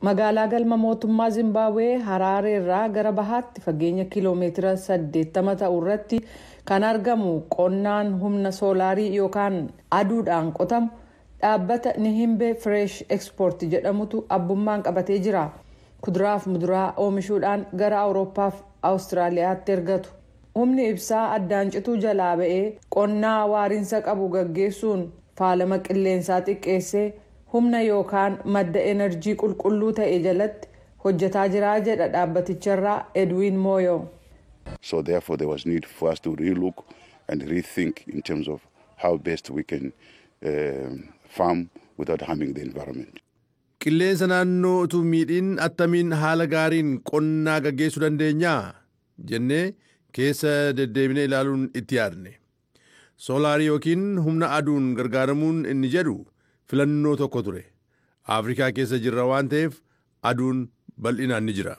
Magaalaa galma mootummaa Zimbabwee Haraaree irraa gara bahaatti fageenya kiiloomeetira 80 ta'u irratti kan argamu qonnaan humna soolaarii yookaan aduudhaan qotamu dhaabbata Nihimbe Fresh Export jedhamutu abbummaan qabatee jira. Kuduraaf muduraa oomishuudhaan gara Awurooppaafi Awustiraaliyaatti ergatu. Humni ibsaa addaan cituu jalaa ba'ee qonnaa waariinsa qabu gaggeessuun faalama qilleensaa xiqqeessee humna yookaan madda enerjii qulqulluu ta'e jalatti hojjetaa jira jedha dhaabbaticharraa Edwin Moyo. So therefore there was need for us to relook and rethink in terms of how best we can farm without harming the environment. Qilleensa naannoo utuu miidhin attamiin haala gaariin qonnaa gaggeessuu dandeenyaa jennee keessa deddeebinee ilaaluun itti yaadne. Soolaarii yookiin humna aduun gargaaramuun inni jedhu filannoo tokko ture. Afrikaa keessa jirra waan ta'eef aduun bal'inaan ni jira.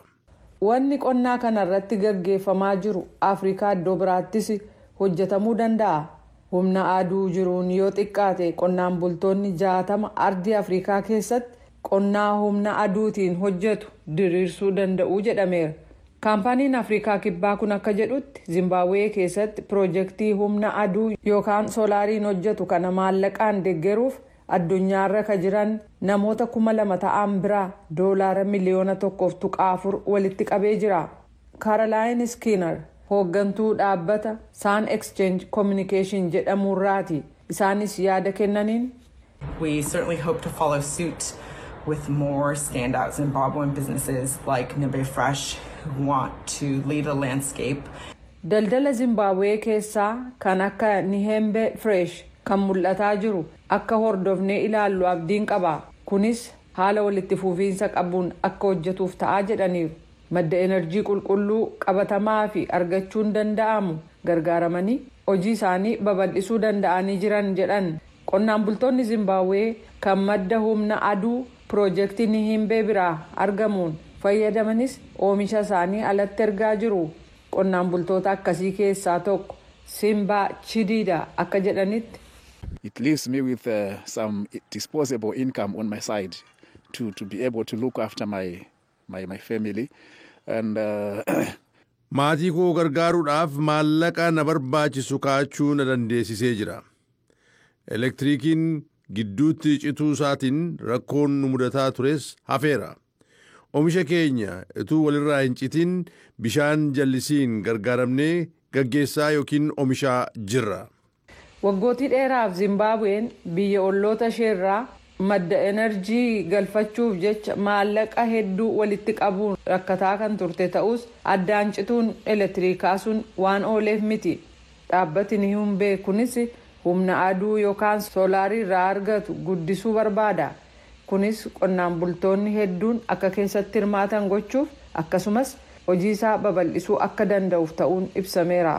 Wanni qonnaa kanarratti gaggeeffamaa jiru Afrikaa iddoo biraattis hojjetamuu danda'a. Humna aduu jiruun yoo xiqqaate qonnaan bultoonni 60 ardii Afrikaa keessatti qonnaa humna aduutiin hojjetu diriirsuu danda'u jedhameera. Kaampaaniin Afrikaa kibbaa kun akka jedhutti Zimbabwee keessatti piroojeektii humna aduu yookaan soolaariin hojjetu kana maallaqaan deeggaruuf addunyaarra ka jiran namoota 2,000 ta'an biraa doolaara miliyoona 1.4 walitti qabee jira. Caroline Skinner hooggantuu dhaabbata Sun Exchange Communication jedhamurraati. Isaanis yaada kennaniin. We certainly hope to follow suit with more standout Zimbabwean businesses like Nimbe Fresh who want to lead the landscape. Daldala Zimbabwee keessaa kan akka Nihembe Fresh kan mul'ataa jiru akka hordofnee ilaallu abdiin qaba. Kunis haala walitti fufiinsa qabuun akka hojjetuuf ta'aa jedhaniiru. Madda enerjii qulqulluu qabatamaa fi argachuun danda'amu gargaaramanii hojii isaanii babal'isuu danda'anii jiran jedhan. Qonnaan bultoonni Zimbabwee kan madda humna aduu piroojeektii Nihimbe biraa argamuun fayyadamanis oomisha isaanii alatti ergaa jiru. Qonnaan bultoota akkasii keessaa tokko Simba Chidida akka jedhanitti. It leaves me with some disposable income on my side to be able to look after my family and maatii koo gargaaruudhaaf maallaqa na barbaachisu kaachuu na dandeessisee jira. Elektiriikiin gidduutti cituu isaatiin rakkoon nu mudataa tures hafeera. Oomisha keenya utuu walirraa hin citin bishaan jallisiin gargaaramnee gaggeessaa yookiin oomishaa jirra. Waggootii dheeraaf Zimbabween biyya olloota isheerraa madda enerjii galfachuuf jecha maallaqa hedduu walitti qabuun rakkataa kan turte ta'us addaan cituun elektiriikaa sun waan ooleef miti. Dhaabbati Nihimbe kunis humna aduu yookaan soolaarii irraa argatu guddisuu barbaada. Kunis qonnaan bultoonni hedduun akka keessatti hirmaatan gochuuf akkasumas hojii isaa babal'isuu akka danda'uuf ta'uun ibsameera.